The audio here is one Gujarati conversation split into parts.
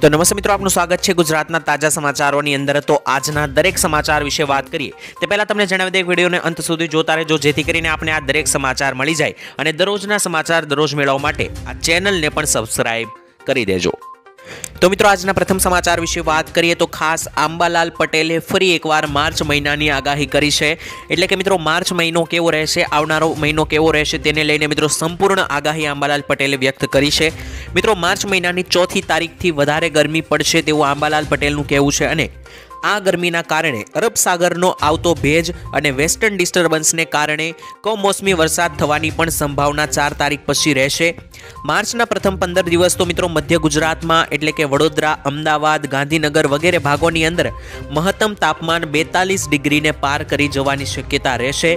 तो नमस्ते मित्रों, आपનું સ્વાગત છે ગુજરાતના તાજા સમાચારોની અંદર। તો આજના દરેક સમાચાર વિશે વાત કરીએ તે પહેલા તમને જણાવી દઈએ વિડિયોને અંત સુધી જોતા રહેજો, જેથી કરીને આપણે આ દરેક સમાચાર મળી જાય અને દરરોજના સમાચાર દરરોજ મેળવવા માટે આ ચેનલને પણ સબસ્ક્રાઇબ કરી દેજો। तो मित्रों, આજના પ્રથમ સમાચાર વિશે વાત કરીએ તો ખાસ આંબાલાલ પટેલે ફરી એકવાર માર્ચ મહિનાની આગાહી કરી છે। એટલે કે મિત્રો માર્ચ મહિનો કેવો રહેશે, આવનારો મહિનો કેવો રહેશે તેને લઈને મિત્રો સંપૂર્ણ આગાહી આંબાલાલ પટેલે વ્યક્ત કરી છે। મિત્રો માર્ચ મહિનાની 4મી તારીખથી વધારે ગરમી પડશે તેવું આંબાલાલ પટેલનું કહેવું છે અને આ ગરમીના કારણે અરબ સાગરનો આવતો ભેજ અને વેસ્ટર્ન ડિસ્ટર્બન્સને કારણે કમોસમી વરસાદ થવાની પણ સંભાવના 4 તારીખ પછી રહેશે। માર્ચના પ્રથમ 15 દિવસ તો મિત્રો મધ્ય ગુજરાતમાં એટલે કે વડોદરા, અમદાવાદ, ગાંધીનગર વગેરે ભાગોની અંદર મહત્તમ તાપમાન 42 ડિગ્રીને પાર કરી જવાની શક્યતા રહેશે।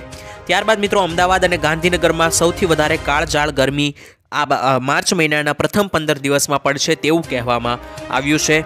ત્યારબાદ મિત્રો અમદાવાદ અને ગાંધીનગરમાં સૌથી વધારે કાળઝાળ ગરમી આ માર્ચ મહિનાના પ્રથમ 15 દિવસમાં પડશે તેવું કહેવામાં આવ્યું છે।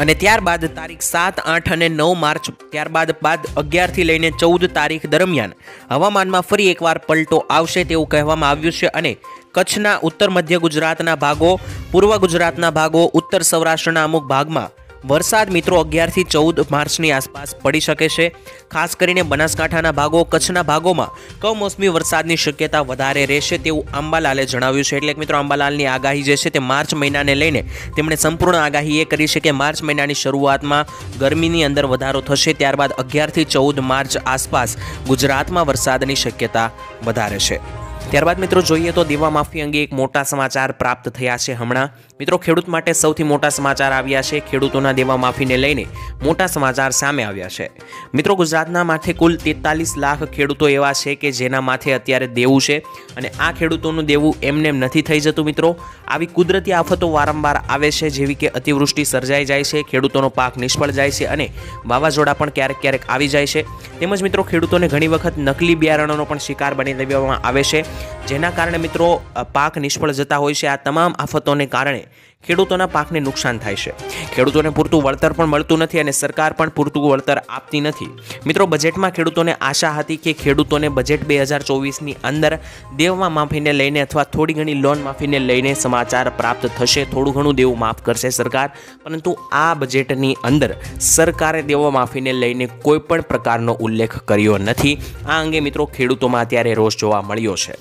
અને ત્યારબાદ તારીખ 7, 8 અને 9 માર્ચ ત્યારબાદ 11 થી લઈને 14 તારીખ દરમિયાન હવામાનમાં ફરી એકવાર પલટો આવશે તેવું કહેવામાં આવ્યું છે અને કચ્છના ઉત્તર મધ્ય ગુજરાતના ભાગો, પૂર્વ ગુજરાતના ભાગો, ઉત્તર સૌરાષ્ટ્રના અમુક ભાગમાં વરસાદ મિત્રો 11 થી 14 માર્ચની આસપાસ પડી શકે છે। ખાસ કરીને બનાસકાંઠાના ભાગો, કચ્છના ભાગોમાં કમોસમી વરસાદની શક્યતા વધારે રહેશે તેવું આંબાલાલે જણાવ્યું છે। એટલે કે મિત્રો આંબાલાલની આગાહી જે છે તે માર્ચ મહિનાને લઈને તેમણે સંપૂર્ણ આગાહી એ કરી છે કે માર્ચ મહિનાની શરૂઆતમાં ગરમીની અંદર વધારો થશે, ત્યારબાદ 11 થી 14 માર્ચ આસપાસ ગુજરાતમાં વરસાદની શક્યતા વધારે છે। ત્યારબાદ મિત્રો જોઈએ તો દેવા માફી અંગે એક મોટા સમાચાર પ્રાપ્ત થયા છે। હમણાં મિત્રો ખેડૂત માટે સૌથી મોટા સમાચાર આવ્યા છે। ખેડૂતોના દેવા માફીને લઈને મોટા સમાચાર સામે આવ્યા છે। મિત્રો ગુજરાતના માથે કુલ 43 લાખ ખેડૂતો એવા છે કે જેના માથે અત્યારે દેવું છે અને આ ખેડૂતોનું દેવું એમને એમ નથી થઈ જતું। મિત્રો આવી કુદરતી આફતો વારંવાર આવે છે, જેવી કે અતિવૃષ્ટિ સર્જાઈ જાય છે, ખેડૂતોનો પાક નિષ્ફળ જાય છે અને વાવાઝોડા પણ ક્યારેક આવી જાય છે। તેમજ મિત્રો ખેડૂતોને ઘણી વખત નકલી બિયારણોનો પણ શિકાર બની દેવામાં આવે છે, જેના કારણે મિત્રો પાક નિષ્ફળ જતા હોય છે। આ તમામ આફતોને કારણે ખેડૂતોના પાકને નુકસાન થાય છે, ખેડૂતોને પૂરતું વળતર પણ મળતું નથી અને સરકાર પણ પૂરતું વળતર આપતી નથી। મિત્રો બજેટમાં ખેડૂતોને આશા હતી કે ખેડૂતોને બજેટ 2024ની અંદર દેવામાં માફીને લઈને અથવા થોડી ઘણી લોન માફીને લઈને સમાચાર પ્રાપ્ત થશે, થોડું ઘણું દેવું માફ કરશે સરકાર, પરંતુ આ બજેટની અંદર સરકારે દેવા માફીને લઈને કોઈ પણ પ્રકારનો ઉલ્લેખ કર્યો નથી। આ અંગે મિત્રો ખેડૂતોમાં અત્યારે રોષ જોવા મળ્યો છે।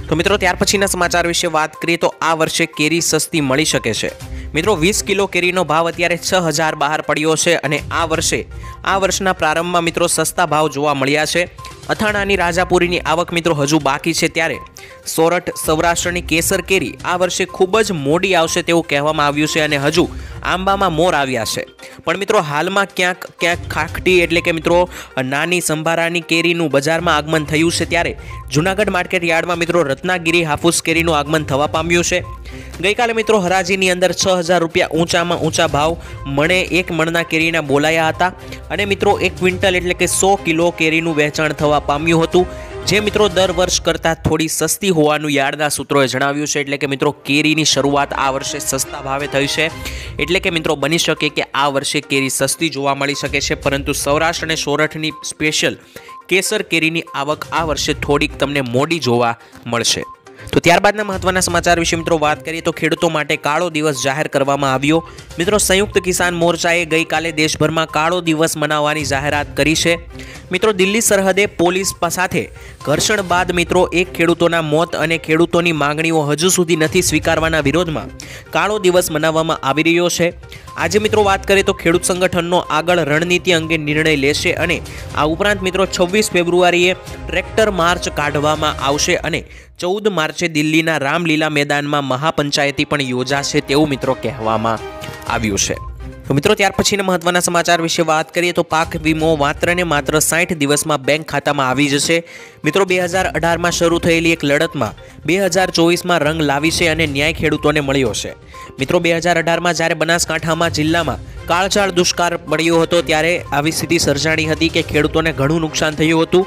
તો મિત્રો ત્યાર પછીના સમાચાર વિશે વાત કરીએ તો આ વર્ષે કેરી સસ્તી મળી શકે છે। મિત્રો 20 કિલો કેરીનો ભાવ અત્યારે 6000 બહાર પડ્યો છે અને આ વર્ષના પ્રારંભમાં મિત્રો સસ્તા ભાવ જોવા મળ્યા છે। અથાણાની રાજાપુરીની આવક મિત્રો હજુ બાકી છે, ત્યારે સોરઠ સૌરાષ્ટ્રની કેસર કેરી આ વર્ષે ખૂબ જ મોડી આવશે તેવું કહેવામાં આવ્યું છે અને હજુ આંબામાં મોર આવ્યા છે, પણ મિત્રો હાલમાં ક્યાંક ખાખટી એટલે કે મિત્રો નાની સંભારાની કેરીનું બજારમાં આગમન થયું છે। ત્યારે જૂનાગઢ માર્કેટ યાર્ડમાં મિત્રો રત્નાગીરી હાફૂસ કેરીનું આગમન થવા પામ્યું છે। ગઈકાલે મિત્રો હરાજીની અંદર 6000 રૂપિયા ઊંચામાં ઊંચા ભાવ મણે એક મણના કેરીના બોલાયા હતા અને મિત્રો 1 ક્વિન્ટલ એટલે કે 100 કિલો કેરીનું વેચાણ થવા પામ્યું હતું, જે મિત્રો દર વર્ષ કરતાં થોડી સસ્તી હોવાનું યાર્ડના સૂત્રોએ જણાવ્યું છે। એટલે કે મિત્રો કેરીની શરૂઆત આ વર્ષે સસ્તા ભાવે થઈ છે, એટલે કે મિત્રો બની શકે કે આ વર્ષે કેરી સસ્તી જોવા મળી શકે છે, પરંતુ સૌરાષ્ટ્ર અને સોરઠની સ્પેશિયલ કેસર કેરીની આવક આ વર્ષે થોડીક તમને મોડી જોવા મળશે। તો ત્યારબાદના મહત્વના સમાચાર વિશે મિત્રો વાત કરીએ તો ખેડૂતો માટે કાળો દિવસ જાહેર કરવામાં આવ્યો। મિત્રો સંયુક્ત કિસાન મોરચાએ ગઈકાલે દેશભરમાં કાળો દિવસ મનાવવાની જાહેરાત કરી છે। મિત્રો દિલ્હી સરહદે પોલીસ સાથે ઘર્ષણ બાદ મિત્રો એક ખેડૂતોના મોત અને ખેડૂતોની માંગણીઓ હજુ સુધી નથી સ્વીકારવાના વિરોધમાં કાળો દિવસ મનાવવામાં આવી રહ્યો છે। આજે મિત્રો વાત કરીએ તો ખેડૂત સંગઠનનો આગળ રણનીતિ અંગે નિર્ણય લેશે અને આ ઉપરાંત મિત્રો 26 ફેબ્રુઆરીએ ટ્રેક્ટર માર્ચ કાઢવામાં આવશે અને 14 માર્ચે દિલ્હીના રામલીલા મેદાનમાં મહાપંચાયતી પણ યોજાશે તેવું મિત્રો કહેવામાં આવ્યું છે। તો મિત્રો ત્યાર પછીના મહત્વના સમાચાર વિશે વાત કરીએ તો પાક વીમો માત્ર ને માત્ર 60 દિવસમાં બેંક ખાતામાં આવી જશે। મિત્રો 2018માં શરૂ થયેલી એક લડતમાં 2024માં રંગ લાવી છે અને ન્યાય ખેડૂતોને મળ્યો છે। મિત્રો 2018માં જ્યારે બનાસકાંઠામાં જિલ્લામાં કાળઝાળ દુષ્કાળ પડ્યો હતો ત્યારે આવી સ્થિતિ સર્જાણી હતી કે ખેડૂતોને ઘણું નુકસાન થયું હતું।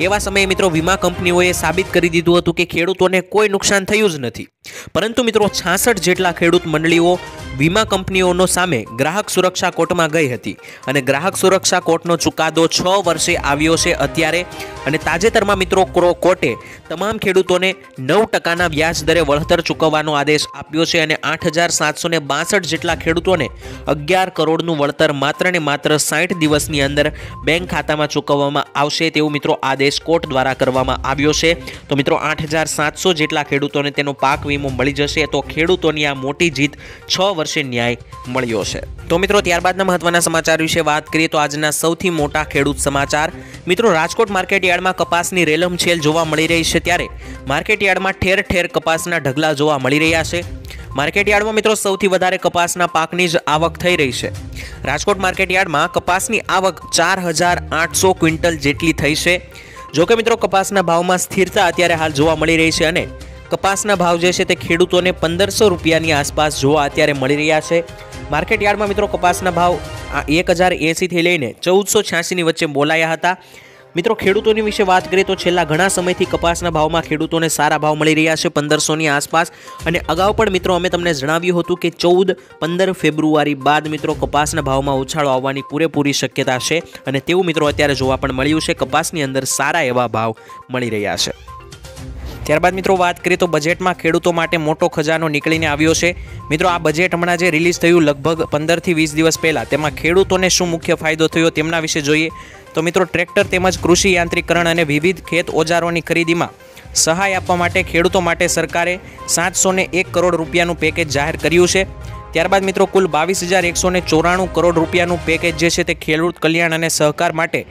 એવા સમયે મિત્રો વીમા કંપનીઓએ સાબિત કરી દીધું હતું કે ખેડૂતોને કોઈ નુકસાન થયું જ નથી, પરંતુ મિત્રો 66 જેટલા ખેડૂત મંડળીઓ વીમા કંપનીઓનો સામે ગ્રાહક સુરક્ષા કોર્ટમાં ગઈ હતી અને ગ્રાહક સુરક્ષા કોર્ટનો ચુકાદો 6 વર્ષે આવ્યો છે। અત્યારે અને તાજેતરમાં મિત્રો કોર્ટે તમામ ખેડૂતોને 9% વ્યાજ દરે વળતર ચૂકવવાનો આદેશ આપ્યો છે અને 8762 જેટલા ખેડૂતોને 11 કરોડનું વળતર માત્ર ને માત્ર 60 દિવસની અંદર બેંક ખાતામાં ચૂકવવામાં આવશે તેવું મિત્રો આદેશ કોર્ટ દ્વારા કરવામાં આવ્યો છે। તો મિત્રો 8700 જેટલા ખેડૂતોને તેનો પાક વીમો મળી જશે। તો ખેડૂતોની આ મોટી જીત 6 વર્ષે ન્યાય મળ્યો છે। તો મિત્રો ત્યારબાદના મહત્વના સમાચાર વિશે વાત કરીએ તો આજના સૌથી મોટા ખેડૂત સમાચાર મિત્રો રાજકોટ માર્કેટ યાર્ડમાં કપાસની રેલમછેલ જોવા મળી રહી છે ત્યારે માર્કેટ યાર્ડમાં ઠેર ઠેર કપાસના ઢગલા જોવા મળી રહ્યા છે। માર્કેટ યાર્ડમાં મિત્રો સૌથી વધારે કપાસના પાકની જ આવક થઈ રહી છે। રાજકોટ માર્કેટ યાર્ડમાં કપાસની આવક 4800 ક્વિન્ટલ જેટલી થઈ છે। જો કે મિત્રો કપાસના ભાવમાં સ્થિરતા અત્યારે હાલ જોવા મળી રહી છે અને કપાસના ભાવ જે છે તે ખેડૂતોને 1500 રૂપિયાની આસપાસ જોવા અત્યારે મળી રહ્યા છે। માર્કેટ યાર્ડમાં મિત્રો કપાસના ભાવ 1080 થી લઈને 1486 ની વચ્ચે બોલાયા હતા। મિત્રો ખેડૂતોની વિશે વાત કરીએ તો છેલ્લા ઘણા સમયથી કપાસના ભાવમાં ખેડૂતોને સારા ભાવ મળી રહ્યા છે 1500 ની આસપાસ અને અગાઉ પણ મિત્રો અમે તમને જણાવ્યું હતું કે 14-15 ફેબ્રુઆરી બાદ મિત્રો કપાસના ભાવમાં ઉછાળો આવવાની પૂરેપૂરી શક્યતા છે અને તેવું મિત્રો અત્યારે જોવા પણ મળ્યું છે। કપાસની અંદર સારા એવા ભાવ મળી રહ્યા છે। ત્યારબાદ મિત્રો વાત કરીએ તો બજેટમાં ખેડૂતો માટે મોટો ખજાનો નીકળીને આવ્યો છે। મિત્રો આ બજેટ હમણાં જે રિલીઝ થયું લગભગ 15 થી 20 દિવસ પહેલાં તેમાં ખેડૂતોને શું મુખ્ય ફાયદો થયો તેમના વિશે જોઈએ તો મિત્રો ટ્રેક્ટર તેમજ કૃષિ યાંત્રિકરણ અને વિવિધ ખેત ઓજારોની ખરીદીમાં સહાય આપવા માટે ખેડૂતો માટે સરકારે 701 કરોડ રૂપિયાનું પેકેજ જાહેર કર્યું છે। ત્યારબાદ મિત્રો કુલ 22,194 કરોડ રૂપિયાનું પેકેજ જે છે તે ખેડૂત કલ્યાણ અને સહકાર માટે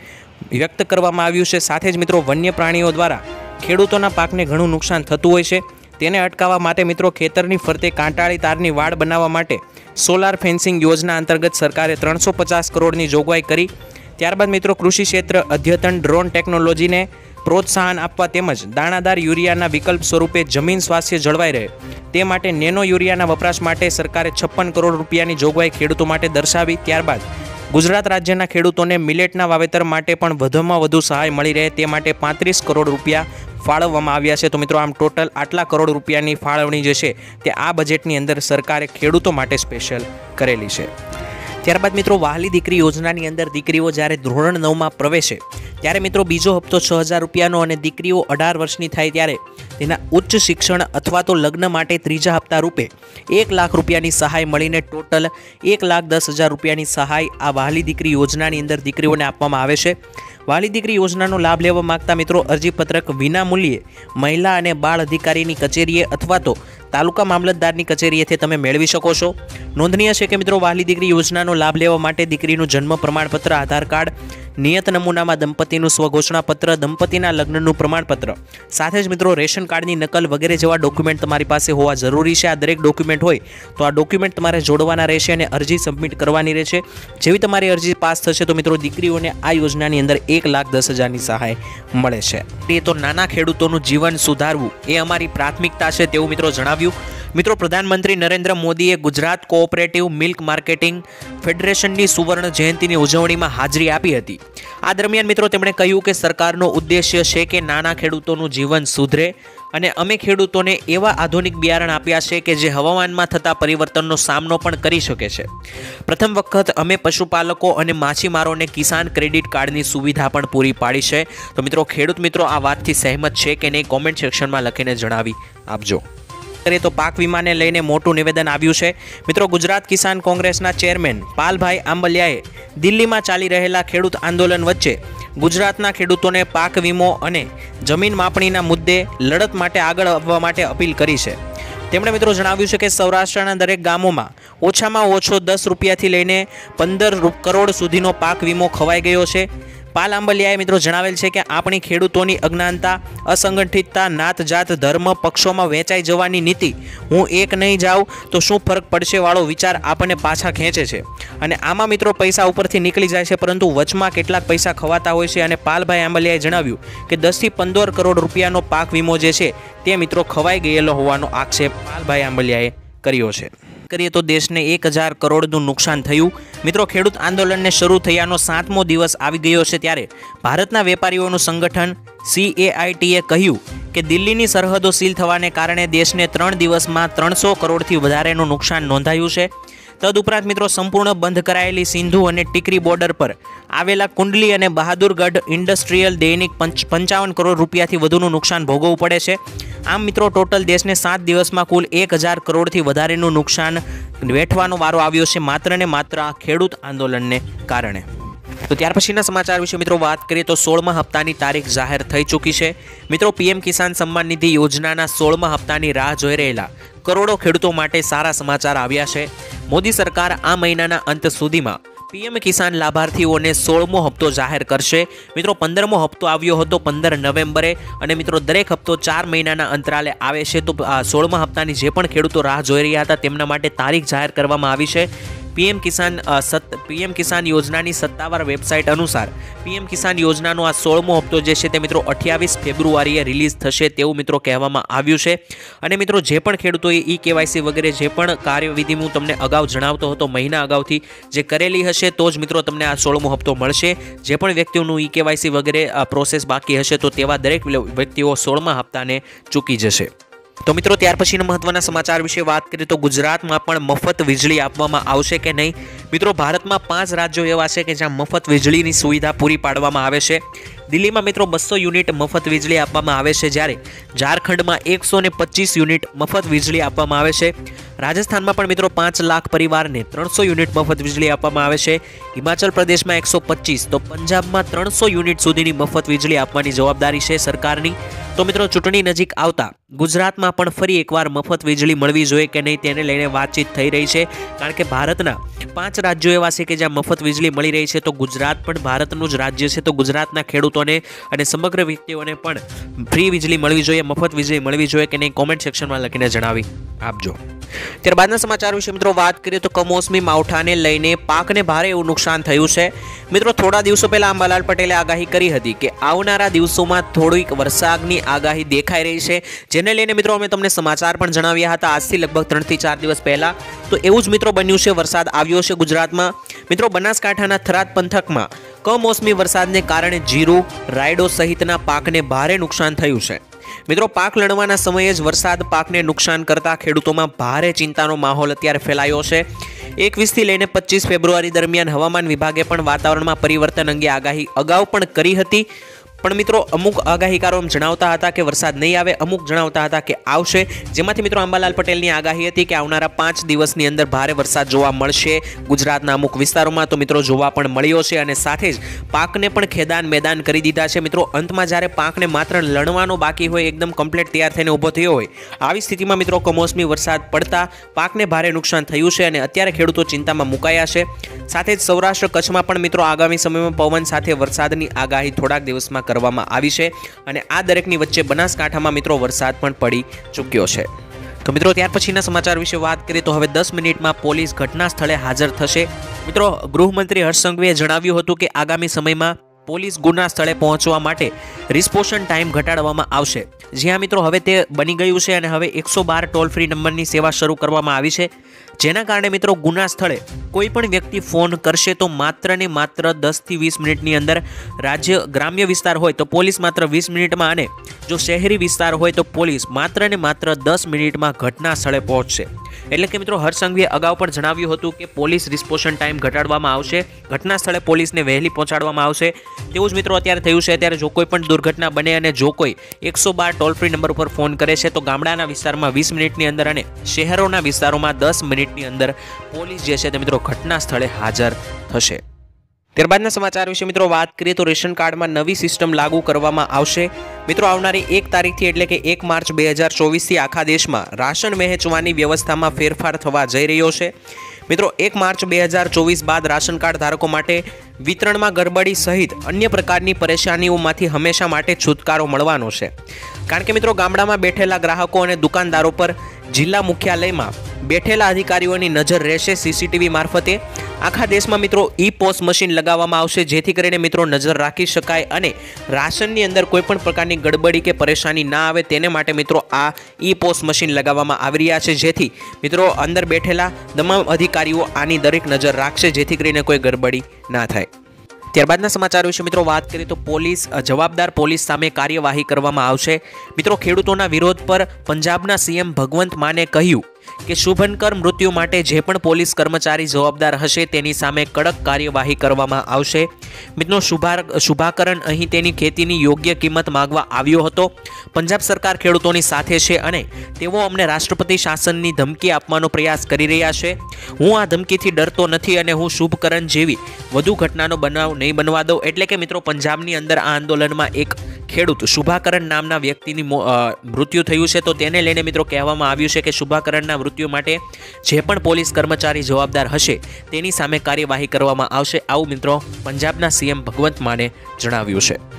વ્યક્ત કરવામાં આવ્યું છે। સાથે જ મિત્રો વન્ય પ્રાણીઓ દ્વારા ખેડૂતોના પાકને ઘણું નુકસાન થતું હોય છે તેને અટકાવવા માટે મિત્રો ખેતરની ફરતે કાંટાળી તારની વાડ બનાવવા માટે સોલાર ફેન્સિંગ યોજના અંતર્ગત સરકારે 350 કરોડની જોગવાઈ કરી। ત્યારબાદ મિત્રો કૃષિ ક્ષેત્ર અદ્યતન ડ્રોન ટેકનોલોજીને પ્રોત્સાહન આપવા તેમજ દાણાદાર યુરિયાના વિકલ્પ સ્વરૂપે જમીન સ્વાસ્થ્ય જળવાઈ રહે તે માટે નેનો યુરિયાના વપરાશ માટે સરકારે 56 કરોડ રૂપિયાની જોગવાઈ ખેડૂતો માટે દર્શાવી। ત્યારબાદ ગુજરાત રાજ્યના ખેડૂતોને મિલેટના વાવેતર માટે પણ વધુમાં વધુ સહાય મળી રહે તે માટે 35 કરોડ રૂપિયા ફાળવવામાં આવ્યા છે। તો મિત્રો આમ ટોટલ આટલા કરોડ રૂપિયાની ફાળવણી જે છે તે આ બજેટની અંદર સરકારે ખેડૂતો માટે સ્પેશિયલ કરેલી છે। ત્યારબાદ મિત્રો વહાલી દીકરી યોજનાની અંદર દીકરીઓ જ્યારે ધોરણ 9માં પ્રવેશે ત્યારે મિત્રો બીજો હપ્તો 6000 રૂપિયાનો અને દીકરીઓ 18 વર્ષની થાય ત્યારે તેના ઉચ્ચ શિક્ષણ અથવા તો લગ્ન માટે ત્રીજા હપ્તા રૂપે 1 લાખ રૂપિયાની સહાય મળીને ટોટલ 1,10,000 રૂપિયાની સહાય આ વહાલી દીકરી યોજનાની અંદર દીકરીઓને આપવામાં આવે છે। વહાલી દીકરી યોજનાનો લાભ લેવા માંગતા મિત્રો અરજીપત્રક વિના મૂલ્યે મહિલા અને બાળ અધિકારીની કચેરીએ અથવા તો તાલુકા મામલતદારની કચેરીએથી તમે મેળવી શકો છો। નોંધનીય છે કે મિત્રો વહાલી દીકરી યોજનાનો લાભ લેવા માટે દીકરીનું જન્મ પ્રમાણપત્ર, આધાર કાર્ડ, નિયત નમૂનામાં દંપતીનું સ્વઘોષણાપત્ર, દંપતીના લગ્નનું પ્રમાણપત્ર, સાથે જ મિત્રો રેશન કાર્ડની નકલ વગેરે જેવા ડોક્યુમેન્ટ તમારી પાસે હોવા જરૂરી છે। આ દરેક ડોક્યુમેન્ટ હોય તો આ ડોક્યુમેન્ટ તમારે જોડવાના રહેશે અને અરજી સબમિટ કરવાની રહેશે। જેવી તમારી અરજી પાસ થશે તો મિત્રો દીકરીઓને આ યોજનાની અંદર 1,10,000ની સહાય મળે છે। તો નાના ખેડૂતોનું જીવન સુધારવું એ અમારી પ્રાથમિકતા છે તેવું મિત્રો જણાવ્યું। મિત્રો પ્રધાનમંત્રી નરેન્દ્ર મોદીએ ગુજરાત કોઓપરેટિવ મિલ્ક માર્કેટિંગ ફેડરેશનની સુવર્ણ જયંતિની ઉજવણીમાં હાજરી આપી હતી। આ દરમિયાન મિત્રો તેમણે કહ્યું કે સરકારનો ઉદ્દેશ્ય છે કે નાના ખેડૂતોનું જીવન સુધરે અને અમે ખેડૂતોને એવા આધુનિક બિયારણ આપ્યા છે કે જે હવામાનમાં થતા પરિવર્તનનો સામનો પણ કરી શકે છે। પ્રથમ વખત અમે પશુપાલકો અને માછીમારોને કિસાન ક્રેડિટ કાર્ડની સુવિધા પણ પૂરી પાડી છે। તો મિત્રો ખેડૂત મિત્રો આ વાતથી સહેમત છે કે નહીં કોમેન્ટ સેક્શનમાં લખીને જણાવી આપજો। તો પાક વીમાને લઈને મોટું નિવેદન આવ્યું છે। મિત્રો ગુજરાત કિસાન કોંગ્રેસના ચેરમેન પાલભાઈ આંબલિયાએ દિલ્હીમાં ચાલી રહેલા ખેડૂત આંદોલન વચ્ચે ગુજરાતના ખેડૂતોને પાક વીમો અને જમીન માપણીના મુદ્દે લડત માટે આગળ આવવા માટે અપીલ કરી છે। તેમણે મિત્રો જણાવ્યું છે કે સૌરાષ્ટ્રના દરેક ગામોમાં ઓછામાં ઓછો 10 રૂપિયાથી લઈને 15 કરોડ સુધીનો પાક વીમો ખવાઈ ગયો છે। પાલ આંબલિયાએ મિત્રો જણાવેલ છે કે આપણી ખેડૂતોની અજ્ઞાનતા, અસંગઠિતતા, નાત જાત ધર્મ પક્ષોમાં વહેંચાઈ જવાની નીતિ, હું એક નહીં જાઉં તો શું ફરક પડશે વાળો વિચાર આપણને પાછા ખેંચે છે અને આમાં મિત્રો પૈસા ઉપરથી નીકળી જાય છે પરંતુ વચમાં કેટલાક પૈસા ખવાતા હોય છે। અને પાલભાઈ આંબલિયાએ જણાવ્યું કે 10 થી 15 કરોડ રૂપિયાનો પાક વીમો જે છે તે મિત્રો ખવાઈ ગયેલો હોવાનો આક્ષેપ પાલભાઈ આંબલિયાએ કર્યો છે। કરીએ તો દેશને 1000 કરોડનું નુકસાન થયું। મિત્રો ખેડૂત આંદોલનને શરૂ થયાનો 7મો દિવસ આવી ગયો છે ત્યારે ભારતના વેપારીઓનું સંગઠન CAITએ કહ્યું કે કે દિલ્હીની સરહદો સીલ થવાને કારણે દેશને 3 દિવસમાં 300 કરોડથી વધારેનું નુકસાન નોંધાયું છે। તદુપરાંત મિત્રો સંપૂર્ણ બંધ કરાયેલી સિંધુ અને ટીકરી બોર્ડર પર આવેલા કુંડલી અને બહાદુરગઢ ઇન્ડસ્ટ્રીયલ દૈનિક 55 કરોડ રૂપિયાથી વધુનું નુકસાન ભોગવવું પડે છે। આમ મિત્રો ટોટલ દેશને 7 દિવસમાં કુલ 1000 કરોડથી વધારેનું નુકસાન વેઠવાનો વારો આવ્યો છે માત્ર ને માત્ર આ ખેડૂત આંદોલનને કારણે। તો ત્યાર પછીના સમાચાર વિશે મિત્રો વાત કરીએ તો 16મા હપ્તાની તારીખ જાહેર થઈ ચૂકી છે। મિત્રો પીએમ કિસાન સન્માન નિધિ યોજનાના 16મા હપ્તાની રાહ જોઈ રહેલા કરોડો ખેડૂતો માટે સારા સમાચાર આવ્યા છે। મોદી સરકાર આ મહિનાના અંત સુધીમાં પીએમ કિસાન લાભાર્થીઓને 16મો હપ્તો જાહેર કરશે। મિત્રો 15મો હપ્તો આવ્યો હતો 15 નવેમ્બરે અને મિત્રો દરેક હપ્તો 4 મહિનાના અંતરાલે આવે છે। તો 16મા હપ્તાની જે પણ ખેડૂતો રાહ જોઈ રહ્યા હતા તેમના માટે તારીખ જાહેર કરવામાં આવી છે। પીએમ કિસાન યોજનાની સત્તાવાર વેબસાઇટ અનુસાર પીએમ કિસાન યોજનાનો આ 16મો હપ્તો જે છે તે મિત્રો 28 ફેબ્રુઆરીએ રિલીઝ થશે તેવું મિત્રો કહેવામાં આવ્યું છે। અને મિત્રો જે પણ ખેડૂતોએ ઈ-કેવાયસી વગેરે જે પણ કાર્યવિધિ હું તમને અગાઉ જણાવતો હતો મહિના અગાઉથી જે કરેલી હશે તો જ મિત્રો તમને આ 16મો હપ્તો મળશે। જે પણ વ્યક્તિઓનું ઈ-કેવાયસી વગેરે પ્રોસેસ બાકી હશે તો તેવા દરેક વ્યક્તિઓ 16મા હપ્તાને ચૂકી જશે। તો મિત્રો ત્યાર પછીના મહત્વના સમાચાર વિશે વાત કરીએ તો ગુજરાતમાં પણ મફત વીજળી આપવામાં આવશે કે નહીં। મિત્રો ભારતમાં 5 રાજ્યો એવા છે કે જ્યાં મફત વીજળીની સુવિધા પૂરી પાડવામાં આવે છે। દિલ્હીમાં મિત્રો 200 યુનિટ મફત વીજળી આપવામાં આવે છે જ્યારે ઝારખંડમાં 125 યુનિટ મફત વીજળી આપવામાં આવે છે। રાજસ્થાનમાં પણ મિત્રો 5 લાખ પરિવારને 300 યુનિટ મફત વીજળી આપવામાં આવે છે। હિમાચલ પ્રદેશમાં 125 તો પંજાબમાં 300 યુનિટ સુધીની મફત વીજળી આપવાની જવાબદારી છે સરકારની। તો મિત્રો ચૂંટણી નજીક આવતા ગુજરાતમાં પણ ફરી એકવાર મફત વીજળી મળવી જોઈએ કે નહીં તેને લઈને વાતચીત થઈ રહી છે કારણ કે ભારતના 5 રાજ્યો એવા છે કે જ્યાં મફત વીજળી મળી રહી છે। તો ગુજરાત પણ ભારતનું જ રાજ્ય છે તો ગુજરાતના ખેડૂતોને અને સમગ્ર વ્યક્તિઓને પણ ફ્રી વીજળી મળવી જોઈએ મફત વીજળી મળવી જોઈએ કે નહીં કોમેન્ટ સેક્શનમાં લખીને જણાવી આપજો। ત્યારબાદના સમાચાર વિશે મિત્રો વાત કરીએ તો કમોસમી માવઠાને લઈને પાકને ભારે એવું નુકસાન થયું છે। મિત્રો થોડા દિવસો પહેલા અંબાલાલ પટેલે આગાહી કરી હતી કે આવનારા દિવસોમાં થોડીક વરસાદની આગાહી દેખાઈ રહી છે જેને લઈને મિત્રો અમે તમને સમાચાર પણ જણાવ્યા હતા આજથી લગભગ 3 થી 4 દિવસ પહેલા। તો એવું જ મિત્રો બન્યું છે વરસાદ આવ્યો છે ગુજરાતમાં। મિત્રો બનાસકાંઠાના થરાદ પંથકમાં કમોસમી વરસાદને કારણે જીરું રાયડો સહિતના પાકને ભારે નુકસાન થયું છે। મિત્રો પાક લણવાના સમયે જ વરસાદ પાકને નુકસાન કરતા ખેડૂતોમાં ભારે ચિંતાનો માહોલ અત્યારે ફેલાયો છે। 21 થી લઈને 25 ફેબ્રુઆરી દરમિયાન હવામાન વિભાગે પણ વાતાવરણમાં પરિવર્તન અંગે આગાહી અગાઉ પણ કરી હતી પણ મિત્રો અમુક આગાહીકારો જણાવતા હતા કે વરસાદ નહીં આવે અમુક જણાવતા હતા કે આવશે જેમાંથી મિત્રો અંબાલાલ પટેલની આગાહી હતી કે આવનારા 5 દિવસની અંદર ભારે વરસાદ જોવા મળશે ગુજરાતના અમુક વિસ્તારોમાં તો મિત્રો જોવા પણ મળ્યો છે અને સાથે જ પાકને પણ ખેદાન મેદાન કરી દીધા છે। મિત્રો અંતમાં જ્યારે પાકને માત્ર લણવાનો બાકી હોય એકદમ કમ્પ્લીટ તૈયાર થઈને ઊભો થયો હોય આવી સ્થિતિમાં મિત્રો કમોસમી વરસાદ પડતા પાકને ભારે નુકસાન થયું છે અને અત્યારે ખેડૂતો ચિંતામાં મુકાયા છે। સાથે જ સૌરાષ્ટ્ર કચ્છમાં પણ મિત્રો આગામી સમયમાં પવન સાથે વરસાદની આગાહી થોડાક દિવસમાં કરવામાં આવી છે અને આ દરેકની વચ્ચે બનાસકાંઠામાં મિત્રો વરસાદ પણ પડી ચૂક્યો છે। તો મિત્રો ત્યાર પછીના સમાચાર વિશે વાત કરીએ તો હવે 10 મિનિટમાં પોલીસ ઘટના સ્થળે હાજર થશે। મિત્રો ગૃહમંત્રી હર્ષ સંઘવીએ જણાવ્યું હતું કે આગામી સમયમાં પોલીસ ગુના સ્થળે પહોંચવા માટે રિસ્પોન્સ ટાઈમ ઘટાડવામાં આવશે। જ્યાં મિત્રો હવે તે બની ગયું છે અને હવે 112 ટોલ ફ્રી નંબરની સેવા શરૂ કરવામાં આવી છે જેના કારણે મિત્રો ગુના સ્થળે કોઈ પણ વ્યક્તિ ફોન કરશે તો માત્ર ને માત્ર 10 થી 20 મિનિટની અંદર રાજ્ય ગ્રામ્ય વિસ્તાર હોય તો પોલીસ માત્ર 20 મિનિટમાં અને જો શહેરી વિસ્તાર હોય તો પોલીસ માત્ર ને માત્ર 10 મિનિટમાં ઘટના સ્થળે પહોંચશે। એટલે કે મિત્રો હર્ષ સંઘવીએ અગાઉ પણ જણાવ્યું હતું કે પોલીસ રિસ્પોન્સ ટાઈમ ઘટાડવામાં આવશે ઘટના સ્થળે પોલીસને વહેલી પહોંચાડવામાં આવશે। તેવું જ મિત્રો અત્યારે થયું છે। અત્યારે જો કોઈ પણ દુર્ઘટના બને અને જો કોઈ 112 ટોલ ફ્રી નંબર ઉપર ફોન કરે છે તો ગામડાના વિસ્તારમાં 20 મિનિટની અંદર અને શહેરોના વિસ્તારોમાં 10 મિનિટની અંદર પોલીસ જે છે તે મિત્રો ઘટના સ્થળે હાજર થશે। ત્યારબાદના સમાચાર વિશે મિત્રો વાત કરીએ તો રેશન કાર્ડમાં નવી સિસ્ટમ લાગુ કરવામાં આવશે। મિત્રો આવનારી 1 તારીખથી એટલે કે 1 માર્ચ 2024થી આખા દેશમાં રાશન વહેંચવાની વ્યવસ્થામાં ફેરફાર થવા જઈ રહ્યો છે। મિત્રો 1 માર્ચ 2024 બાદ રાશન કાર્ડ ધારકો માટે વિતરણમાં ગડબડી સહિત અન્ય પ્રકારની પરેશાનીઓમાંથી હંમેશા માટે છુટકારો મળવાનો છે। કારણ કે મિત્રો ગામડામાં બેઠેલા ગ્રાહકો અને દુકાનદારો પર જિલ્લા મુખ્યાલયમાં બેઠેલા અધિકારીઓની નજર રહેશે સીસીટીવી મારફતે। આખા દેશમાં મિત્રો ઈ-પોસ મશીન લગાવવામાં આવશે જેથી કરીને મિત્રો નજર રાખી શકાય અને રાશનની અંદર કોઈ પણ પ્રકારની ગડબડી કે પરેશાની ના આવે તેને માટે મિત્રો આ ઈ-પોસ મશીન લગાવવામાં આવી રહ્યા છે જેથી મિત્રો અંદર બેઠેલા તમામ અધિકારીઓ આની દરેક નજર રાખશે જેથી કરીને કોઈ ગડબડી ના થાય। ત્યારબાદના સમાચાર વિશે મિત્રો વાત કરીએ તો જવાબદાર પોલીસ સામે કાર્યવાહી કરવામાં આવશે। મિત્રો ખેડૂતોના વિરોધ પર પંજાબના સીએમ ભગવંત માને કહ્યું કે શુભંકર મૃત્યુ માટે જે પણ પોલીસ કર્મચારી જવાબદાર હશે તેની સામે કડક કાર્યવાહી કરવામાં આવશે। મિત્રો શુભાકરણ અહીં તેની ખેતીની યોગ્ય કિંમત માંગવા આવ્યો હતો। પંજાબ સરકાર ખેડૂતોની સાથે છે અને તેઓ અમને રાષ્ટ્રપતિ શાસનની ધમકી આપવાનો પ્રયાસ કરી રહ્યા છે। હું આ ધમકીથી ડરતો નથી અને હું શુભકરણ જેવી વધુ ઘટનાનો બનાવ નહીં બનવા દઉં। એટલે કે મિત્રો પંજાબની અંદર આ આંદોલનમાં એક ખેડૂત શુભાકરણ નામના વ્યક્તિની મૃત્યુ થયું છે, તો તેને લઈને મિત્રો કહેવામાં આવ્યું છે કે શુભાકરણના મૃત્યુ માટે જે પણ પોલીસ કર્મચારી જવાબદાર હશે તેની સામે કાર્યવાહી કરવામાં આવશે। આવું મિત્રો પંજાબના સીએમ ભગવંત માને જણાવ્યું છે।